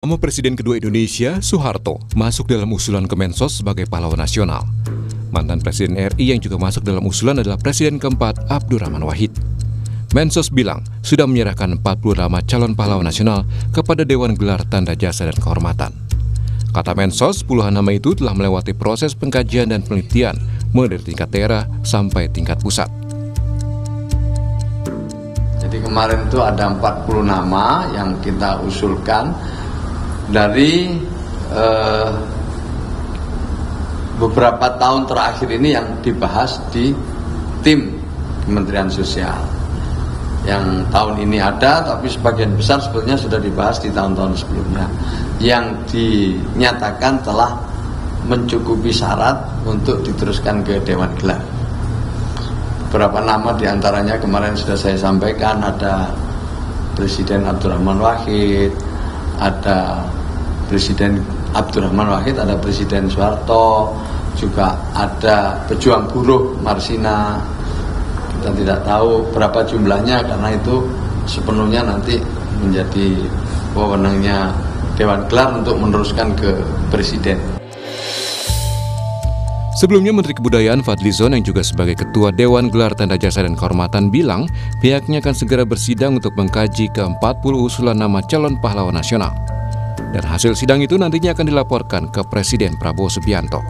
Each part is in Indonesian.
Nama Presiden kedua Indonesia, Soeharto, masuk dalam usulan Kemensos sebagai pahlawan nasional. Mantan Presiden RI yang juga masuk dalam usulan adalah Presiden keempat, Abdurrahman Wahid. Mensos bilang sudah menyerahkan 40 nama calon pahlawan nasional kepada Dewan Gelar Tanda Jasa dan Kehormatan. Kata Mensos, puluhan nama itu telah melewati proses pengkajian dan penelitian, mulai dari tingkat daerah sampai tingkat pusat. Jadi kemarin itu ada 40 nama yang kita usulkan dari beberapa tahun terakhir ini yang dibahas di tim Kementerian Sosial. Yang tahun ini ada, tapi sebagian besar sebetulnya sudah dibahas di tahun-tahun sebelumnya. Yang dinyatakan telah mencukupi syarat untuk diteruskan ke Dewan Gelar. Beberapa nama diantaranya kemarin sudah saya sampaikan, ada Presiden Abdurrahman Wahid, ada Presiden Abdurrahman Wahid, ada Presiden Soeharto, juga ada pejuang buruh Marsina. Kita tidak tahu berapa jumlahnya karena itu sepenuhnya nanti menjadi wewenangnya Dewan Gelar untuk meneruskan ke Presiden. Sebelumnya Menteri Kebudayaan Fadlizon yang juga sebagai Ketua Dewan Gelar Tanda Jasa dan Kehormatan bilang pihaknya akan segera bersidang untuk mengkaji ke-40 usulan nama calon pahlawan nasional. Dan hasil sidang itu nantinya akan dilaporkan ke Presiden Prabowo Subianto.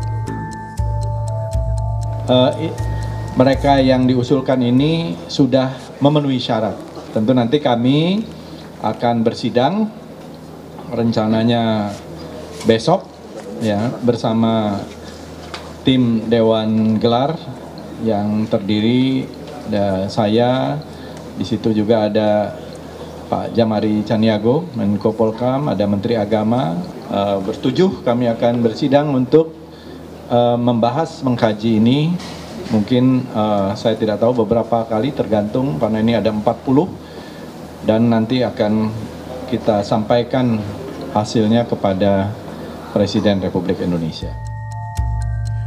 Mereka yang diusulkan ini sudah memenuhi syarat. Tentu nanti kami akan bersidang rencananya besok ya bersama tim Dewan Gelar yang terdiri ada saya, di situ juga ada Pak Jamari Caniago, Menko Polkam, ada Menteri Agama. Bertujuh kami akan bersidang untuk membahas, mengkaji ini. Mungkin saya tidak tahu beberapa kali, tergantung karena ini ada 40 dan nanti akan kita sampaikan hasilnya kepada Presiden Republik Indonesia.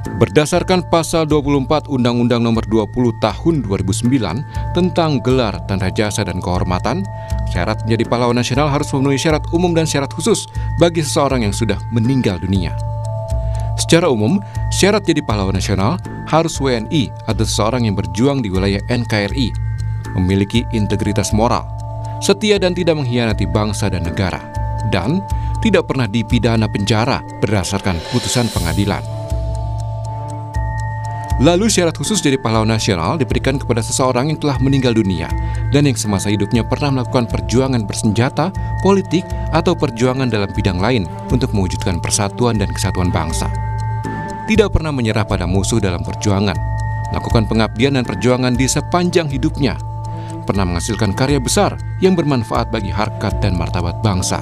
Berdasarkan pasal 24 Undang-Undang Nomor 20 Tahun 2009 tentang gelar tanda jasa dan kehormatan, syarat menjadi pahlawan nasional harus memenuhi syarat umum dan syarat khusus bagi seseorang yang sudah meninggal dunia. Secara umum, syarat jadi pahlawan nasional harus WNI atau seseorang yang berjuang di wilayah NKRI, memiliki integritas moral, setia dan tidak mengkhianati bangsa dan negara, dan tidak pernah dipidana penjara berdasarkan putusan pengadilan. Lalu syarat khusus jadi pahlawan nasional diberikan kepada seseorang yang telah meninggal dunia dan yang semasa hidupnya pernah melakukan perjuangan bersenjata, politik, atau perjuangan dalam bidang lain untuk mewujudkan persatuan dan kesatuan bangsa. Tidak pernah menyerah pada musuh dalam perjuangan, melakukan pengabdian dan perjuangan di sepanjang hidupnya, pernah menghasilkan karya besar yang bermanfaat bagi harkat dan martabat bangsa,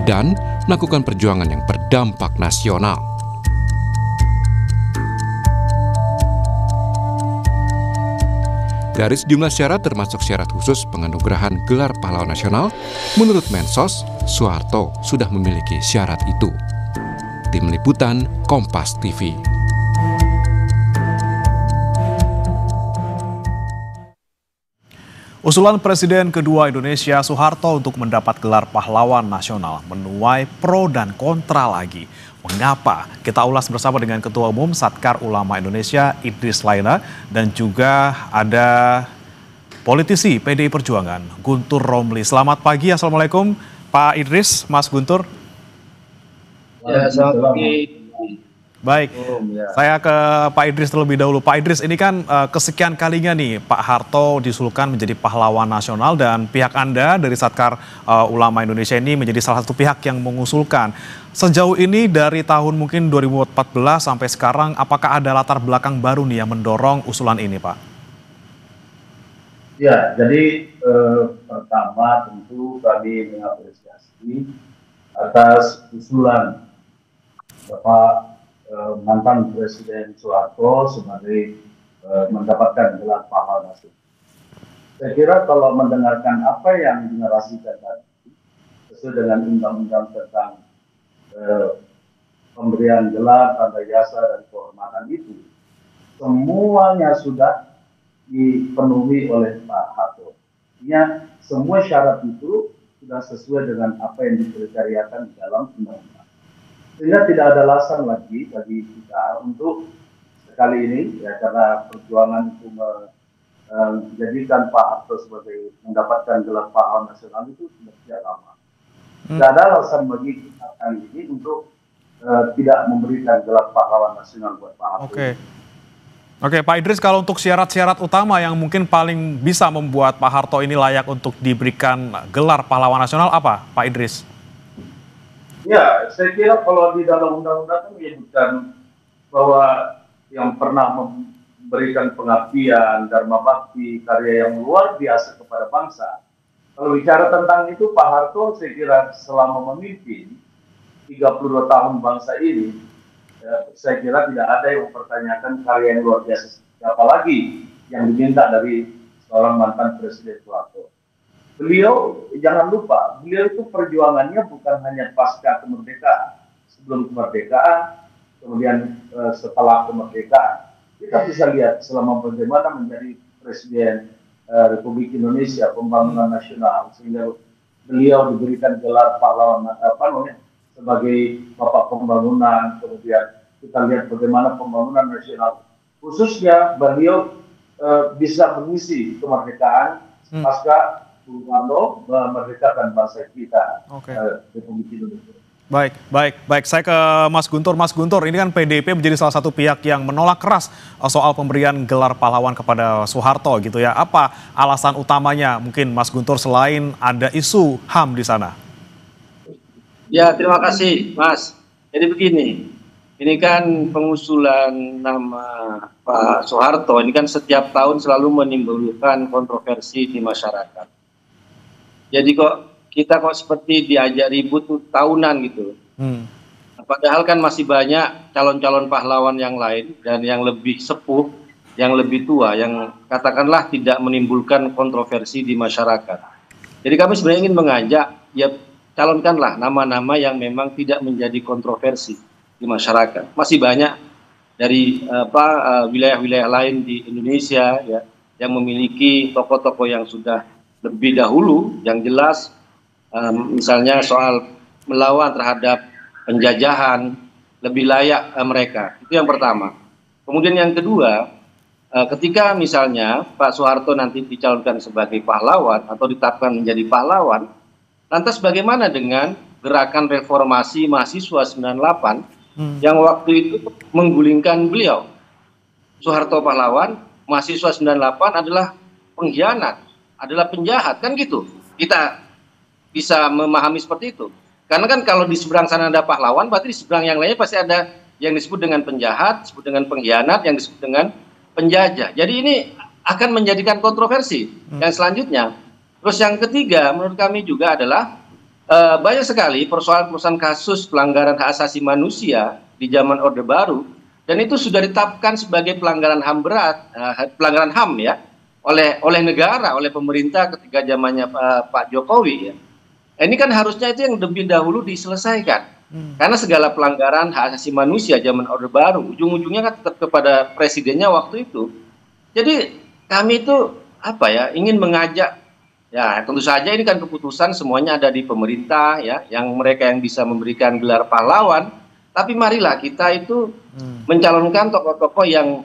dan melakukan perjuangan yang berdampak nasional. Dari sejumlah syarat termasuk syarat khusus penganugerahan gelar pahlawan nasional, menurut Mensos, Soeharto sudah memiliki syarat itu. Tim Liputan, Kompas TV. Usulan Presiden kedua Indonesia Soeharto untuk mendapat gelar pahlawan nasional menuai pro dan kontra lagi. Mengapa? Kita ulas bersama dengan Ketua Umum Satkar Ulama Indonesia Idris Laina dan juga ada politisi PDI Perjuangan Guntur Romli. Selamat pagi, Assalamualaikum Pak Idris, Mas Guntur. Ya, selamat pagi. Baik, saya ke Pak Idris terlebih dahulu. Pak Idris, ini kan kesekian kalinya nih Pak Harto diusulkan menjadi pahlawan nasional dan pihak Anda dari Satkar Ulama Indonesia ini menjadi salah satu pihak yang mengusulkan. Sejauh ini dari tahun mungkin 2014 sampai sekarang, apakah ada latar belakang baru nih yang mendorong usulan ini, Pak? Ya, jadi pertama tentu kami mengapresiasi atas usulan Bapak mantan Presiden Soeharto sebagai mendapatkan gelar pahlawan nasional. Saya kira kalau mendengarkan apa yang dinarasikan tadi, sesuai dengan undang-undang tentang pemberian gelar, tanda jasa, dan kehormatan itu, semuanya sudah dipenuhi oleh Pak Harto. Artinya semua syarat itu sudah sesuai dengan apa yang dikriteriakan di dalam undang-undang. Sehingga tidak ada alasan lagi bagi kita untuk sekali ini, ya karena perjuangan itu menjadikan Pak Harto sebagai mendapatkan gelar pahlawan nasional itu sudah sejak lama. Tidak ada alasan bagi kita kali ini untuk tidak memberikan gelar pahlawan nasional buat Pak Harto. Oke, Pak Idris, kalau untuk syarat-syarat utama yang mungkin paling bisa membuat Pak Harto ini layak untuk diberikan gelar pahlawan nasional apa, Pak Idris? Ya, saya kira kalau di dalam undang-undang menyebutkan bahwa yang pernah memberikan pengabdian, dharma bakti, karya yang luar biasa kepada bangsa. Kalau bicara tentang itu, Pak Harto saya kira selama memimpin 32 tahun bangsa ini, saya kira tidak ada yang mempertanyakan karya yang luar biasa. Apalagi yang diminta dari seorang mantan Presiden Soeharto. Beliau, jangan lupa, beliau itu perjuangannya bukan hanya pasca kemerdekaan, sebelum kemerdekaan, kemudian setelah kemerdekaan. Kita bisa lihat selama bagaimana menjadi Presiden Republik Indonesia, pembangunan nasional, sehingga beliau diberikan gelar pahlawan sebagai bapak pembangunan. Kemudian kita lihat bagaimana pembangunan nasional, khususnya beliau bisa mengisi kemerdekaan pasca Bung Karno memerdekakan bangsa kita, Republik Indonesia. Baik. Saya ke Mas Guntur. Mas Guntur, ini kan PDIP menjadi salah satu pihak yang menolak keras soal pemberian gelar pahlawan kepada Soeharto gitu ya. Apa alasan utamanya mungkin Mas Guntur selain ada isu HAM di sana? Ya, terima kasih Mas. Jadi begini, ini kan pengusulan nama Pak Soeharto, ini kan setiap tahun selalu menimbulkan kontroversi di masyarakat. Jadi kita seperti diajak ribut tahunan gitu. Padahal kan masih banyak calon-calon pahlawan yang lain dan yang lebih sepuh, yang lebih tua, yang katakanlah tidak menimbulkan kontroversi di masyarakat. Jadi kami sebenarnya ingin mengajak, ya calonkanlah nama-nama yang memang tidak menjadi kontroversi di masyarakat. Masih banyak dari wilayah-wilayah lain di Indonesia ya yang memiliki tokoh-tokoh yang sudah lebih dahulu yang jelas, misalnya soal melawan terhadap penjajahan, lebih layak mereka. Itu yang pertama. Kemudian yang kedua, ketika misalnya Pak Soeharto nanti dicalonkan sebagai pahlawan atau ditetapkan menjadi pahlawan, lantas bagaimana dengan gerakan reformasi mahasiswa 98 yang waktu itu menggulingkan beliau? Soeharto pahlawan, mahasiswa 98 adalah pengkhianat, adalah penjahat, kan gitu. Kita bisa memahami seperti itu. Karena kan kalau di seberang sana ada pahlawan, berarti di seberang yang lainnya pasti ada yang disebut dengan penjahat, disebut dengan pengkhianat, yang disebut dengan penjajah. Jadi ini akan menjadikan kontroversi. Yang selanjutnya, terus yang ketiga menurut kami juga adalah banyak sekali persoalan-persoalan kasus pelanggaran hak asasi manusia di zaman Orde Baru, dan itu sudah ditetapkan sebagai pelanggaran HAM berat, pelanggaran HAM ya, oleh negara, oleh pemerintah ketika zamannya Pak Jokowi ya. Ini kan harusnya itu yang lebih dahulu diselesaikan. Karena segala pelanggaran hak asasi manusia zaman Orde Baru ujung-ujungnya kan tetap kepada presidennya waktu itu. Jadi kami itu ingin mengajak, ya tentu saja ini kan keputusan semuanya ada di pemerintah ya, yang mereka yang bisa memberikan gelar pahlawan. Tapi marilah kita itu mencalonkan tokoh-tokoh yang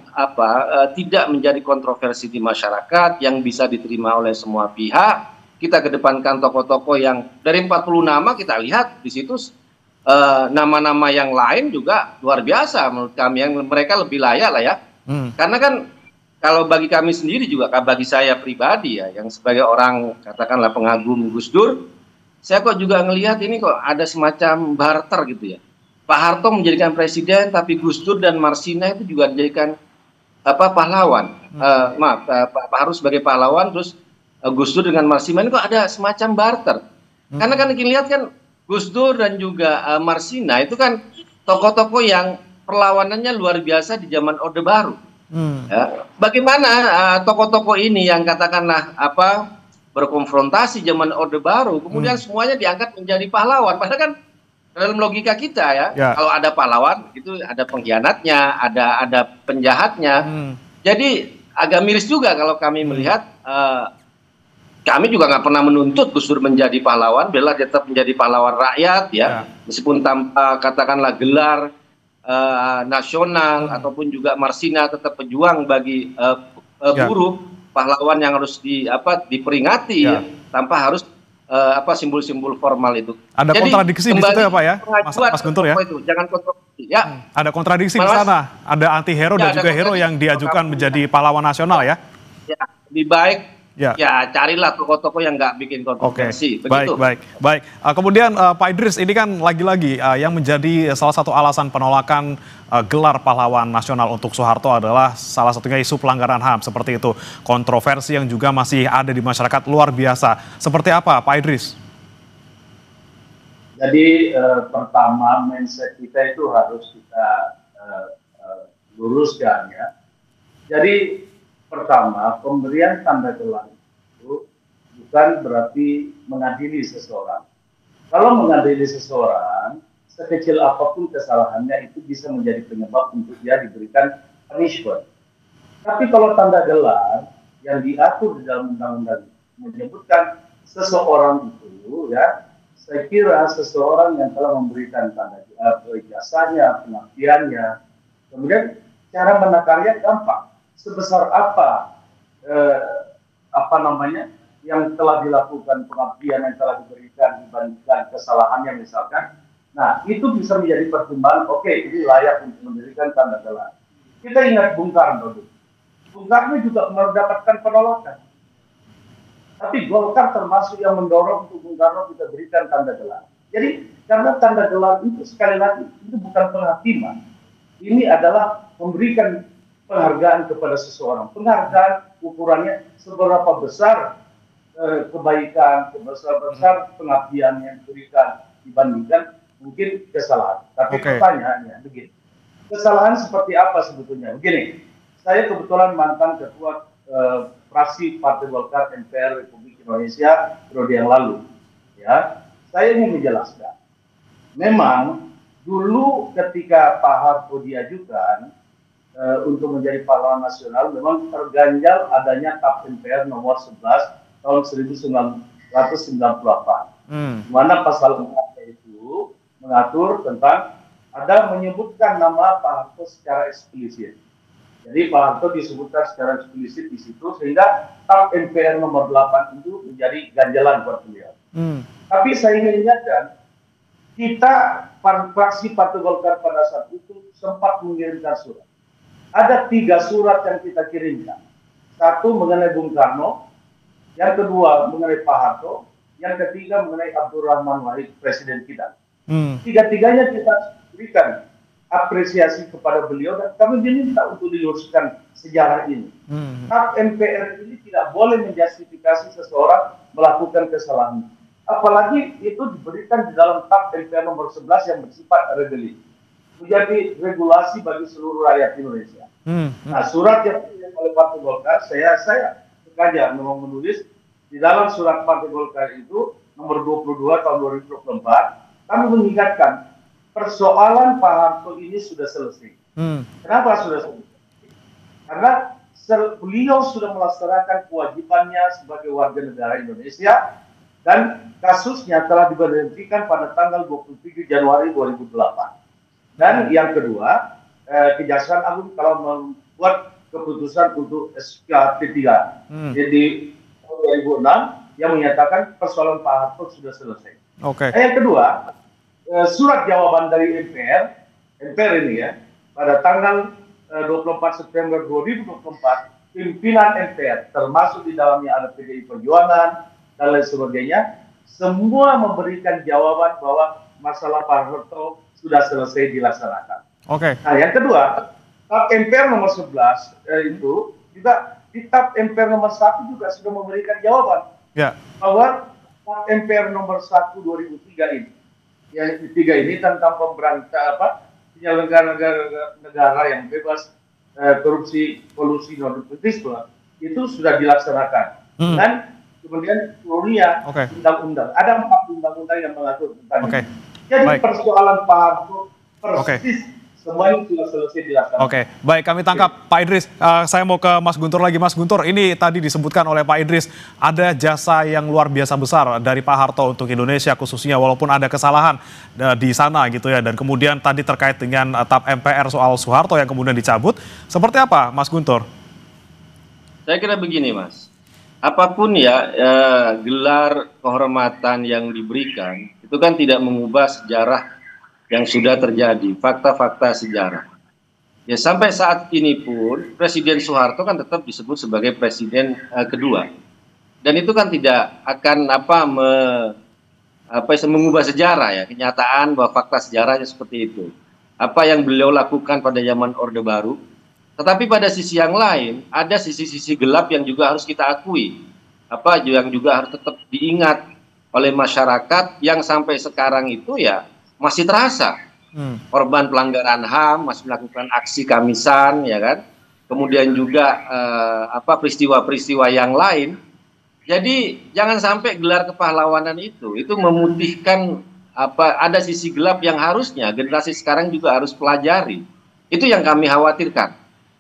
tidak menjadi kontroversi di masyarakat, yang bisa diterima oleh semua pihak. Kita kedepankan tokoh-tokoh yang dari 40 nama kita lihat di situ nama-nama yang lain juga luar biasa menurut kami, yang mereka lebih layak lah ya. Karena kan kalau bagi kami sendiri juga, bagi saya pribadi ya, yang sebagai orang katakanlah pengagum Gus Dur, saya kok juga ngelihat ini kok ada semacam barter gitu ya. Pak Harto menjadikan presiden, tapi Gus Dur dan Marsina itu juga dijadikan pahlawan. Pak Harto sebagai pahlawan, terus Gus Dur dengan Marsina ini kok ada semacam barter. Karena kan kita lihat kan Gus Dur dan juga Marsina itu kan tokoh-tokoh yang perlawanannya luar biasa di zaman Orde Baru. Ya. Bagaimana tokoh-tokoh ini yang katakanlah berkonfrontasi zaman Orde Baru, kemudian semuanya diangkat menjadi pahlawan. Padahal kan dalam logika kita ya, kalau ada pahlawan itu ada pengkhianatnya, ada penjahatnya. Jadi agak miris juga kalau kami melihat kami juga nggak pernah menuntut Gus Dur menjadi pahlawan, bela tetap menjadi pahlawan rakyat ya, meskipun tanpa katakanlah gelar nasional ataupun juga Marsina, tetap pejuang bagi buruh, pahlawan yang harus diperingati ya, tanpa harus simbol-simbol formal itu. Ada jadi, kontradiksi di situ ya Pak ya, Mas Guntur ya? Itu, jangan kontroversi ya. Ada kontradiksi di sana, ada anti hero dan juga hero yang diajukan menjadi pahlawan nasional ya? Ya, lebih baik ya carilah tokoh-tokoh yang nggak bikin kontroversi. Begitu. Baik. Kemudian Pak Idris, ini kan lagi-lagi yang menjadi salah satu alasan penolakan gelar pahlawan nasional untuk Soeharto adalah salah satunya isu pelanggaran HAM seperti itu. Kontroversi yang juga masih ada di masyarakat luar biasa. Seperti apa Pak Idris? Jadi pertama mindset kita itu harus kita luruskan ya. Jadi pertama, pemberian tanda gelar itu bukan berarti mengadili seseorang. Kalau mengadili seseorang, sekecil apapun kesalahannya itu bisa menjadi penyebab untuk dia diberikan punishment. Tapi kalau tanda gelar yang diatur di dalam undang-undang menyebutkan seseorang itu, ya, saya kira seseorang yang telah memberikan tanda jasanya, pengabdiannya, kemudian cara menakarnya gampang. Sebesar apa yang telah dilakukan, pengabdian yang telah diberikan dibandingkan kesalahannya misalkan, nah itu bisa menjadi pertimbangan. Oke, ini layak untuk mendirikan tanda gelar. Kita ingat Bung Karno dulu. Bung Karno juga mendapatkan penolakan, tapi Golkar termasuk yang mendorong untuk Bung Karno kita berikan tanda gelar. Jadi karena tanda gelar itu sekali lagi itu bukan penghakiman, ini adalah memberikan penghargaan kepada seseorang. Penghargaan ukurannya seberapa besar kebaikan, seberapa besar pengabdian yang diberikan dibandingkan mungkin kesalahan. Tapi pertanyaannya begini, kesalahan seperti apa sebetulnya? Begini, saya kebetulan mantan ketua fraksi Partai Golkar MPR Republik Indonesia periode yang lalu. Ya, saya ingin menjelaskan. Memang dulu ketika Pak Harto diajukan untuk menjadi pahlawan nasional, memang terganjal adanya TAP MPR nomor 11 tahun 1998. Mana pasal 4 itu mengatur tentang ada menyebutkan nama Pak Harto secara eksplisit. Jadi Pak Harto disebutkan secara eksplisit di situ sehingga TAP MPR nomor 8 itu menjadi ganjalan buat beliau. Tapi saya ingin ingatkan, kita fraksi Partai Golkar pada saat itu sempat mengirimkan surat. Ada 3 surat yang kita kirimkan. 1 mengenai Bung Karno, yang kedua mengenai Pak Harto, yang ketiga mengenai Abdurrahman Wahid, presiden kita. Tiga-tiganya kita berikan apresiasi kepada beliau dan kami diminta untuk diluruskan sejarah ini. TAP MPR ini tidak boleh menjustifikasi seseorang melakukan kesalahan. Apalagi itu diberikan di dalam TAP MPR nomor 11 yang bersifat reguli. Menjadi regulasi bagi seluruh rakyat Indonesia. Nah, surat yang ditulis oleh Partai Golkar, saya sengaja memang menulis di dalam surat Partai Golkar itu nomor 22 tahun 2024, kami mengingatkan persoalan Pak Harto ini sudah selesai. Kenapa sudah selesai? Karena beliau sudah melaksanakan kewajibannya sebagai warga negara Indonesia dan kasusnya telah diberhentikan pada tanggal 27 Januari 2008. Dan yang kedua, Kejaksaan Agung telah membuat keputusan untuk SK3 jadi 2006 yang menyatakan persoalan Pak Harto sudah selesai. Yang kedua, surat jawaban dari MPR ini ya, pada tanggal 24 September 2024, pimpinan MPR termasuk di dalamnya ada PDI Perjuangan dan lain sebagainya, semua memberikan jawaban bahwa masalah Pak Harto sudah selesai dilaksanakan. Nah, yang kedua, TAP MPR nomor 11 itu juga di TAP MPR nomor 1 juga sudah memberikan jawaban bahwa TAP MPR nomor 1 2003 ini, yang ketiga ini tentang penyelenggaraan negara yang bebas korupsi, kolusi, nepotisme itu sudah dilaksanakan. Dan kemudian turunnya undang-undang. Ada 4 undang-undang yang mengatur tentang ini. Jadi persoalan Pak Harto persis semuanya sudah selesai dilaksanakan. Oke, baik, kami tangkap Pak Idris. Saya mau ke Mas Guntur lagi. Mas Guntur, ini tadi disebutkan oleh Pak Idris, ada jasa yang luar biasa besar dari Pak Harto untuk Indonesia khususnya, walaupun ada kesalahan di sana gitu ya. Dan kemudian tadi terkait dengan TAP MPR soal Soeharto yang kemudian dicabut. Seperti apa, Mas Guntur? Saya kira begini, Mas. Apapun ya gelar kehormatan yang diberikan, itu kan tidak mengubah sejarah yang sudah terjadi, fakta-fakta sejarah. Ya sampai saat ini pun Presiden Soeharto kan tetap disebut sebagai presiden kedua, dan itu kan tidak akan mengubah sejarah ya, kenyataan bahwa fakta sejarahnya seperti itu. Apa yang beliau lakukan pada zaman Orde Baru, tetapi pada sisi yang lain ada sisi-sisi gelap yang juga harus kita akui, yang juga harus tetap diingat oleh masyarakat yang sampai sekarang itu ya masih terasa korban pelanggaran HAM, masih melakukan aksi kamisan, ya kan? Kemudian juga peristiwa-peristiwa yang lain. Jadi jangan sampai gelar kepahlawanan itu memutihkan ada sisi gelap yang harusnya generasi sekarang juga harus pelajari. Itu yang kami khawatirkan.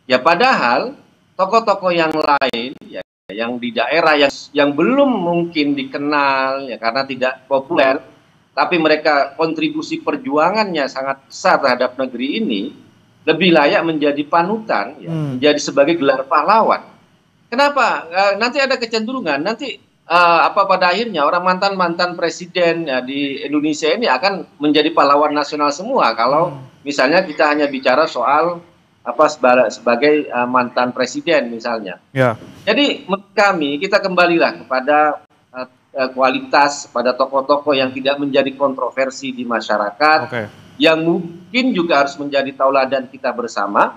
Ya padahal tokoh-tokoh yang lain, ya, yang di daerah yang belum mungkin dikenal, ya karena tidak populer, tapi mereka kontribusi perjuangannya sangat besar terhadap negeri ini, lebih layak menjadi panutan, ya, menjadi sebagai gelar pahlawan. Kenapa? Nanti ada kecenderungan, nanti pada akhirnya orang mantan presiden ya, di Indonesia ini akan menjadi pahlawan nasional semua. Kalau misalnya kita hanya bicara soal sebagai mantan presiden misalnya. Yeah. Jadi menurut kami kita kembalilah kepada kualitas, pada tokoh-tokoh yang tidak menjadi kontroversi di masyarakat, yang mungkin juga harus menjadi tauladan kita bersama,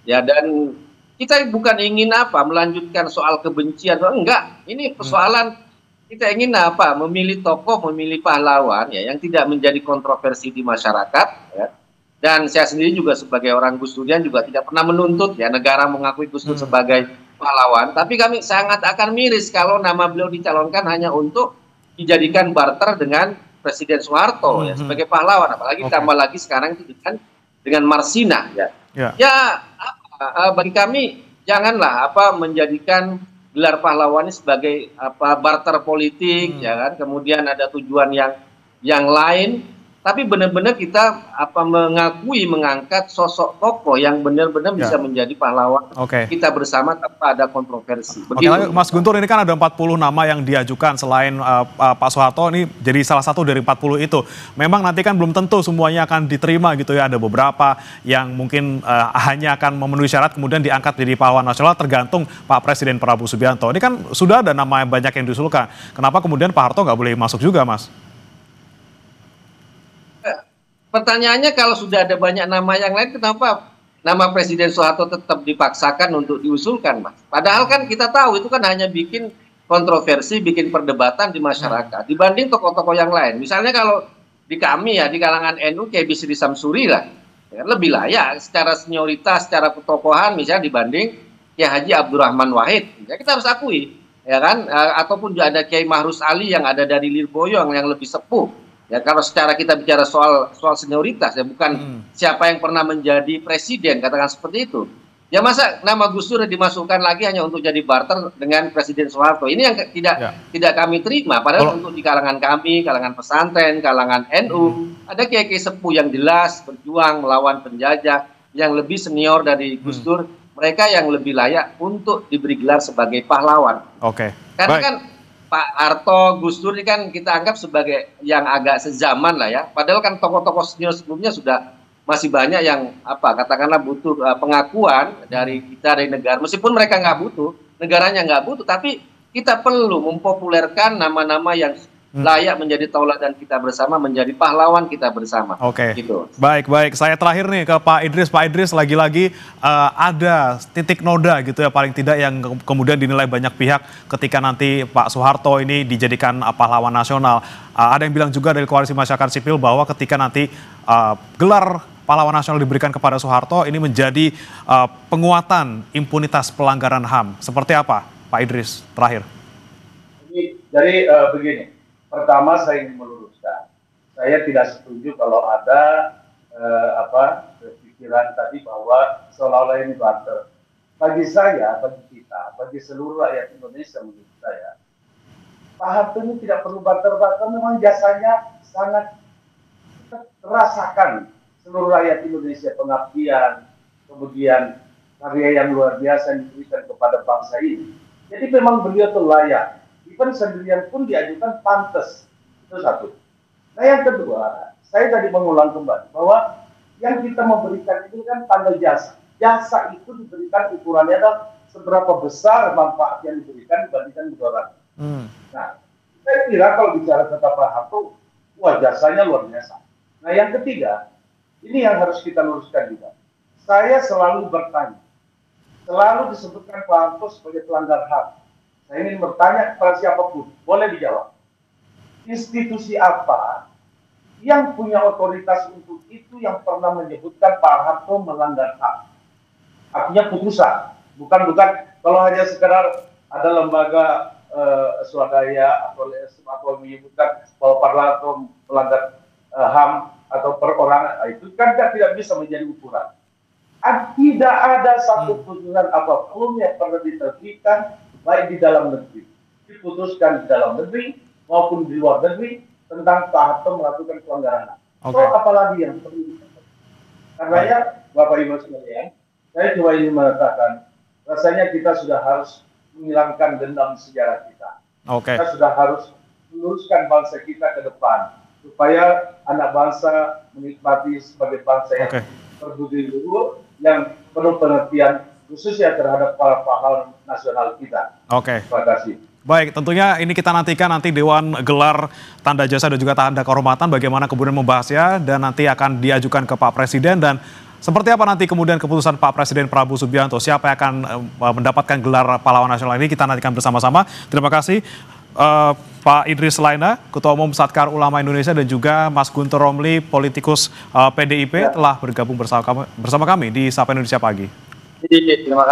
ya dan kita bukan ingin melanjutkan soal kebencian, enggak, ini persoalan kita ingin memilih tokoh, memilih pahlawan ya yang tidak menjadi kontroversi di masyarakat, ya. Dan saya sendiri juga sebagai orang Gus Durian juga tidak pernah menuntut ya negara mengakui Gus Dur sebagai pahlawan, tapi kami sangat akan miris kalau nama beliau dicalonkan hanya untuk dijadikan barter dengan Presiden Soeharto ya sebagai pahlawan, apalagi tambah lagi sekarang itu dengan Marsina ya. Bagi kami janganlah menjadikan gelar pahlawan ini sebagai barter politik ya kan, kemudian ada tujuan yang lain. Tapi benar-benar kita mengakui, mengangkat sosok tokoh yang benar-benar bisa menjadi pahlawan kita bersama tanpa ada kontroversi. Mas Guntur, ini kan ada 40 nama yang diajukan selain Pak Soeharto, ini jadi salah satu dari 40 itu. Memang nanti kan belum tentu semuanya akan diterima gitu ya, ada beberapa yang mungkin hanya akan memenuhi syarat kemudian diangkat jadi pahlawan nasional tergantung Pak Presiden Prabowo Subianto. Ini kan sudah ada nama banyak yang diusulkan. Kenapa kemudian Pak Harto nggak boleh masuk juga, Mas? Pertanyaannya kalau sudah ada banyak nama yang lain, kenapa nama Presiden Soeharto tetap dipaksakan untuk diusulkan, Mas? Padahal kan kita tahu itu kan hanya bikin kontroversi, bikin perdebatan di masyarakat dibanding tokoh-tokoh yang lain. Misalnya kalau di kami ya, di kalangan NU kayak Bisri Samsuri lah, ya, lebih layak secara senioritas, secara ketokohan misalnya dibanding Kiai Haji Abdurrahman Wahid. Ya, kita harus akui, ya kan? Ataupun juga ada Kiai Mahrus Ali yang ada dari Lirboyo yang lebih sepuh. Ya kalau secara kita bicara soal senioritas ya, bukan siapa yang pernah menjadi presiden, katakan seperti itu. Ya masa nama Gus Dur dimasukkan lagi hanya untuk jadi barter dengan Presiden Soeharto. Ini yang tidak kami terima. Padahal untuk di kalangan kami, kalangan pesantren, kalangan NU, ada kiai-kiai sepuh yang jelas berjuang melawan penjajah, yang lebih senior dari Gus Dur, mereka yang lebih layak untuk diberi gelar sebagai pahlawan. Karena kan Pak Harto, Gus Dur ini kan kita anggap sebagai yang agak sezaman lah ya. Padahal kan tokoh-tokoh senior sebelumnya sudah masih banyak yang katakanlah butuh pengakuan dari kita, dari negara. Meskipun mereka nggak butuh, negaranya nggak butuh, tapi kita perlu mempopulerkan nama-nama yang layak menjadi tauladan kita bersama, menjadi pahlawan kita bersama. Gitu. Baik. Saya terakhir nih ke Pak Idris. Pak Idris, lagi-lagi ada titik noda gitu ya, paling tidak yang kemudian dinilai banyak pihak ketika nanti Pak Soeharto ini dijadikan pahlawan nasional. Ada yang bilang juga dari koalisi masyarakat sipil bahwa ketika nanti gelar pahlawan nasional diberikan kepada Soeharto, ini menjadi penguatan impunitas pelanggaran HAM. Seperti apa, Pak Idris, terakhir? Jadi begini. Pertama saya ingin meluruskan, saya tidak setuju kalau ada pikiran tadi bahwa seolah-olah ini barter. Bagi saya, bagi kita, bagi seluruh rakyat Indonesia menurut saya, Pak Harto ini tidak perlu barter-barter, memang jasanya sangat terasakan seluruh rakyat Indonesia, pengabdian, kemudian karya yang luar biasa yang diberikan kepada bangsa ini. Jadi memang beliau itu layak. Even sendirian pun diajukan pantas. Itu satu. Nah yang kedua, saya tadi mengulang kembali bahwa yang kita memberikan itu kan tanda jasa. Jasa itu diberikan ukurannya adalah seberapa besar manfaat yang diberikan dibandingkan mudarat. Nah, saya kira kalau bicara tentang Pak Harto, wah jasanya luar biasa. Nah yang ketiga, ini yang harus kita luruskan juga. Saya selalu bertanya, selalu disebutkan Pak Harto sebagai pelanggar HAM. Saya ingin bertanya kepada siapapun, boleh dijawab. Institusi apa yang punya otoritas untuk itu yang pernah menyebutkan Pak Harto melanggar HAM? Artinya putusan, bukan kalau hanya sekedar ada lembaga swadaya atau menyebutkan bahwa Pak Harto melanggar HAM atau perorangan, itu kan tidak bisa menjadi ukuran. Tidak ada satu putusan apapun yang pernah diterbitkan baik di dalam negeri, diputuskan di dalam negeri maupun di luar negeri tentang Pak Harto melakukan pelanggaran. So apalagi yang perlu dilakukan? Karena ya Bapak Ibu sekalian, saya cuma ingin mengatakan, rasanya kita sudah harus menghilangkan dendam sejarah kita. Kita sudah harus meluruskan bangsa kita ke depan supaya anak bangsa menikmati sebagai bangsa yang berbudi luhur, yang penuh pengertian khususnya terhadap para pahlawan nasional kita. Terima kasih. Baik, tentunya ini kita nantikan nanti Dewan Gelar Tanda Jasa dan juga Tanda Kehormatan bagaimana kemudian membahasnya dan nanti akan diajukan ke Pak Presiden dan seperti apa nanti kemudian keputusan Pak Presiden Prabowo Subianto, siapa yang akan mendapatkan gelar pahlawan nasional ini kita nantikan bersama-sama. Terima kasih Pak Idris Laina, Ketua Umum Satkar Ulama Indonesia dan juga Mas Guntur Romli, politikus PDIP telah bergabung bersama kami di Sapa Indonesia Pagi. Terima kasih.